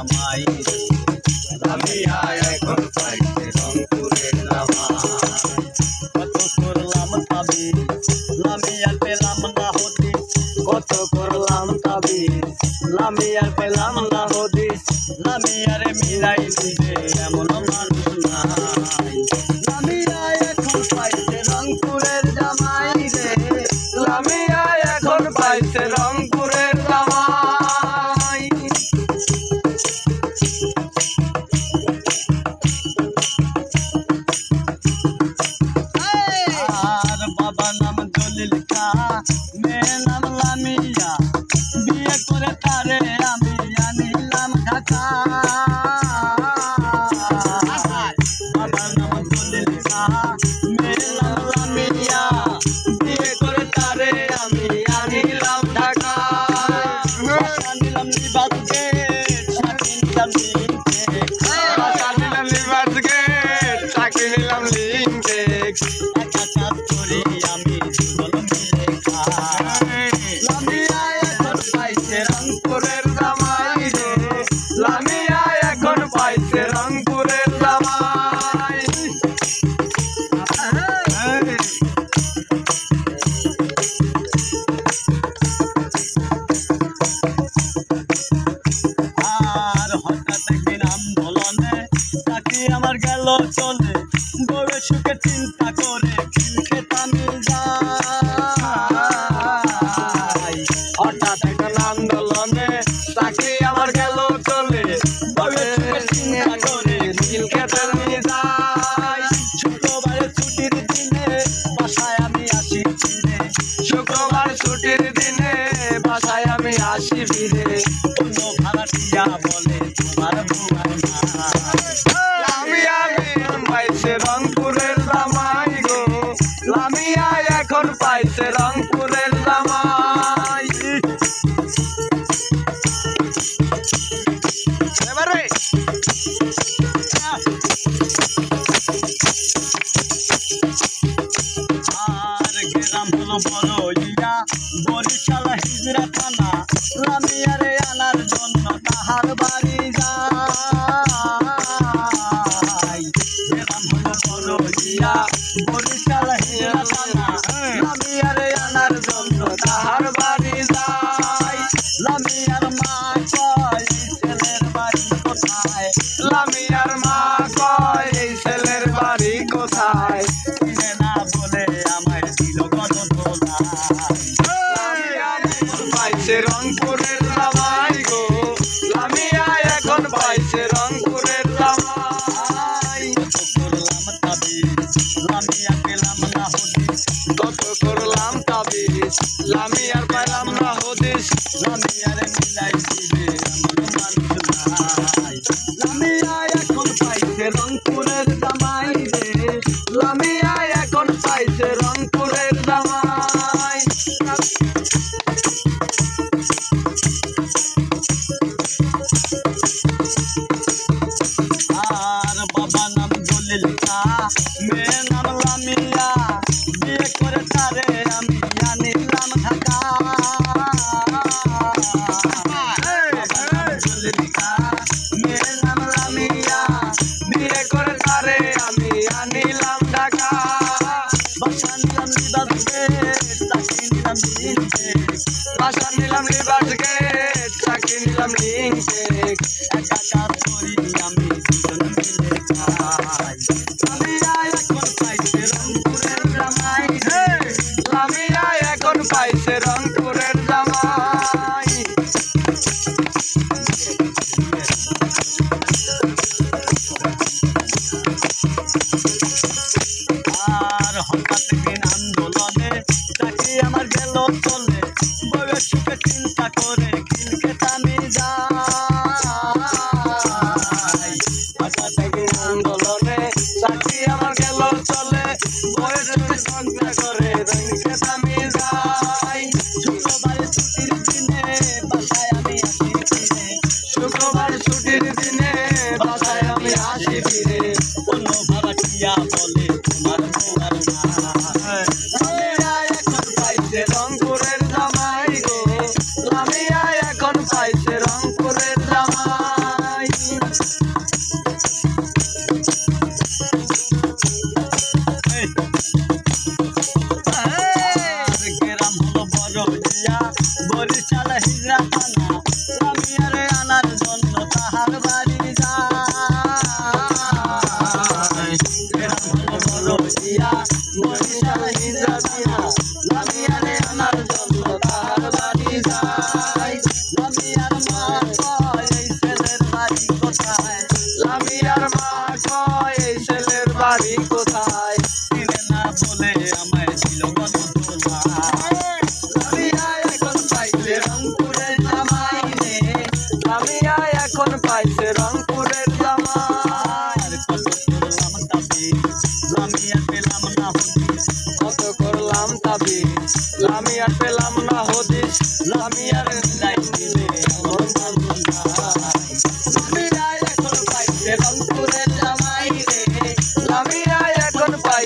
জামাই লামিয়া এখন পাইছে রংপুরের জামাই কত করলাম তাবিজ লামিয়ার পেলাম না হদিস কত করলাম তাবিজ লামিয়ার পেলাম না হদিস লামিয়ারে মিলাই দিবে এমন মানুষ নাই লামিয়া এখন পাইছে রংপুরের জামাই রে লামিয়া এখন পাইছে রংপুরের জামাই আর বাবা নাম জলিল খা মেয়ে নাম লামিয়া বিয়ে করে তারে আমি আনিলাম ঢাকা বাবার নাম জলিল খা মেয়ে নাম লামিয়া বিয়ে করে তারে আমি আনিলাম ঢাকা আনিলাম লিবাসকে চাকরি নিলাম লিঙ্কে আনিলাম লিবাসকে চাকরি নিলাম লিঙ্কে একা কাজ করি আমি দুজন মিলে খাই লামিয়া এখন পাইছে রংপুরের জামাই রে লামিয়া এখন পাইছে রংপুরের জামাই আর হঠাৎ একদিন আন্দোলনে চাকরি আমার গেল চলে বউয়ের সুখে চিন্তা করে খিলক্ষেত আমি যাই হঠাৎ একদিন আন্দোলনে চাকরি আমার গেল চলে বউয়ের সুখে চিন্তা করে খিলক্ষেত আমি যাই শুক্রবারে ছুটির দিনে বাসায় আমি আসি ফিরে শুক্রবার ছুটির দিনে বাসায় আমি আসি ফিরে অন্য ভাড়াটিয়া বলে তোমার বুয়ার লামিয়া পাইছে রংপুরের জামাই গো লামিয়া এখন পাইছে রংপুরের জামাই এবারে আর গ্রাম হলো বড় ইয়া বরিশাল হিজরা থানা লামিয়ারে আনার জন্য তাহার বাড়ি যাই গ্রাম হলো বড় ইয়া বরিশাল হিজরা থানা লামিয়ারে আনার জন্য তাহার বাড়ি যাই লামিয়ার মা কয় এই ছেলের বাড়ি কোথায় লামিয়ার মা কয় এই ছেলের বাড়ি কোথায় চিনে না বলে আমায় দিল পাইছে রংপুরের জামাই গো লামিয়া এখন পাইছে রংপুরের জামাই কত করলাম তাবিজ লামিয়া পেলাম না হদিস লামিয়ার মিলাই দিবে এমন মানুষ নাই লামিয়া এখন পাইছে রংপুরের জামাই রে লামিয়া এখন পাইছে রংপুরের জামাই আর বাবা নাম জলিল খা মেয়ে নাম লামিয়া বিয়ে করে তারে আমি আনিলাম ঢাকা বাবা নাম জলিল খা মেয়ে নাম লামিয়া বিয়ে করে তারে আমি আনিলাম ঢাকা বাসা নিলাম লিবাসকে চাকরি নিলাম লিঙ্কে বাসা নিলাম লিবাসকে চাকরি নিলাম লিঙ্কে একা কাজ করি আমি দুজন মিলে খাই লামিয়া এখন পাইছে রংপুরের জামাই লামিয়া এখন পাইছে রংপুরের জামাই আর হঠাৎ দিন আন্দোলনে চাকরি আমার গেল চলে বউয়ের সুখে চিন্তা করে খিলক্ষেত আমি যাই বাড়ি কোথায় চিনে না বলে আমায় ছিল গণতোলা লামিয়া এখন পাইছে রংপুরের জামাই রে লামিয়া এখন পাইছে রংপুরের জামাই কত করলাম দাবি লামিয়া পেলাম না হদিস লামিয়ার নাই দিলে আমার মালুম নাই লামিয়া এখন পাইছে রংপুরের জামাই রে লামিয়া এখন পাই